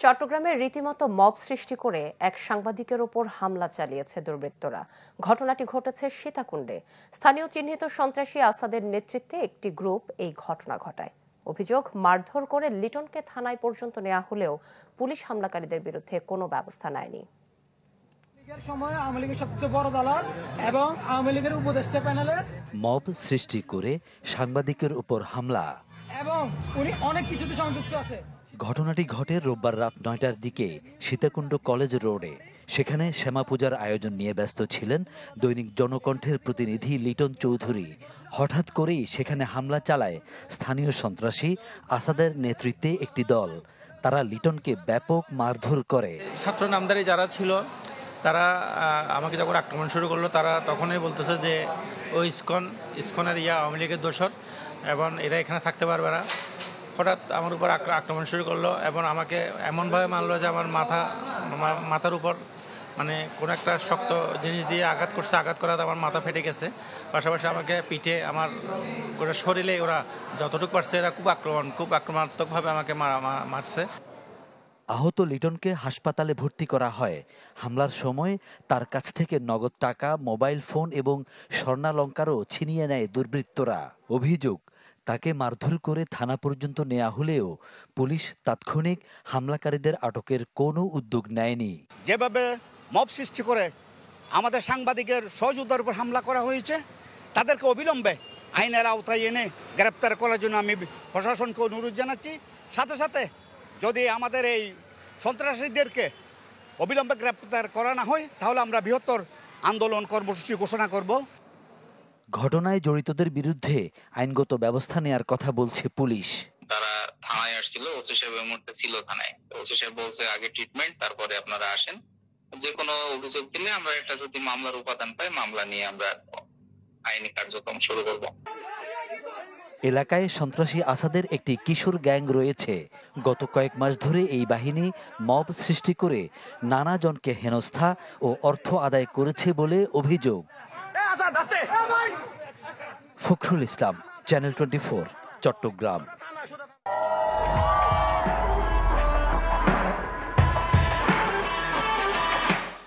চট্টগ্রামে রীতিমতো মব সৃষ্টি করে এক সাংবাদিকের ওপর হামলা চালিয়েছে দুর্বৃত্তরা। ঘটনাটি ঘটেছে সীতাকুণ্ডে। স্থানীয় চিহ্নিত সন্ত্রাসী আসাদের নেতৃত্বে একটি গ্রুপ এই ঘটনা ঘটায়। অভিযোগ, মারধর করে লিটনকে থানায় পর্যন্ত নেওয়া হলেও পুলিশ হামলাকারীদের বিরুদ্ধে কোনো ব্যবস্থা নেয়নি। মব সৃষ্টি করে সাংবাদিকের উপর হামলা এবং উনি অনেক কিছুতে সংযুক্ত আছে। ঘটনাটি ঘটে রোববার রাত ৯টার দিকে সীতাকুণ্ড কলেজ রোডে। সেখানে শ্যামা পূজার আয়োজন নিয়ে ব্যস্ত ছিলেন দৈনিক জনকণ্ঠের প্রতিনিধি লিটন চৌধুরী। হঠাৎ করেই সেখানে হামলা চালায় স্থানীয় সন্ত্রাসী আসাদের নেতৃত্বে একটি দল। তারা লিটনকে ব্যাপক মারধর করে। ছাত্র নামদারি যারা ছিল তারা আমাকে যখন আক্রমণ শুরু করলো, তারা তখনই বলতেছে যে ওই ইসকনের আওয়ামী লীগের দোসর এবং এরা এখানে থাকতে পারবে না। হঠাৎ আমার উপর আক্রমণ শুরু করলো এবং আমাকে এমনভাবে মারলো যে আমার মাথার উপর কোনো একটা শক্ত জিনিস দিয়ে আঘাত করছে। আঘাত করাতে আমার মাথা ফেটে গেছে। পাশাপাশি আমাকে পিঠে, আমার গোটা শরীরে ওরা যতটুকু পারছে এরা খুব আক্রমণাত্মকভাবে আমাকে মারছে। আহত লিটনকে হাসপাতালে ভর্তি করা হয়। হামলার সময় তার কাছ থেকে নগদ টাকা, মোবাইল ফোন এবং স্বর্ণালংকারও ছিনিয়ে নেয় দুর্বৃত্তরা। অভিযোগ, তাকে মারধর করে থানা পর্যন্ত নেওয়া হলেও পুলিশ তাৎক্ষণিক হামলাকারীদের আটকের কোনো উদ্যোগ নেয়নি। যেভাবে মব সৃষ্টি করে আমাদের সাংবাদিকের সহযোদ্ধার উপর হামলা করা হয়েছে, তাদেরকে অবিলম্বে আইনের আওতায় এনে গ্রেপ্তার করার জন্য আমি প্রশাসনকে অনুরোধ জানাচ্ছি। সাথে সাথে যদি আমাদের এই সন্ত্রাসীদেরকে অবিলম্বে গ্রেপ্তার করা না হয়, তাহলে আমরা বৃহত্তর আন্দোলন কর্মসূচি ঘোষণা করব। ঘটনায় জড়িতদের বিরুদ্ধে আইনগত ব্যবস্থা নেয়ার কথা বলছে পুলিশ। তারা থানায় আসছিল, ওসি সাহেব এই মুহূর্তে ছিল থানায়। ওসি সাহেব বলছে আগে ট্রিটমেন্ট, তারপরে আপনারা আসেন। যে কোনো অভিযোগ দিলে আমরা একটা যদি মামলার উপাদান পাই, মামলা নিয়ে আমরা আইনি কার্যক্রম শুরু করব। এলাকায় সন্ত্রাসী আসাদের একটি কিশোর গ্যাং রয়েছে। গত কয়েক মাস ধরে এই বাহিনী মব সৃষ্টি করে নানা জনকে হেনস্থা ও অর্থ আদায় করেছে বলে অভিযোগ। ফখরুল ইসলাম, চ্যানেল 24, চট্টগ্রাম।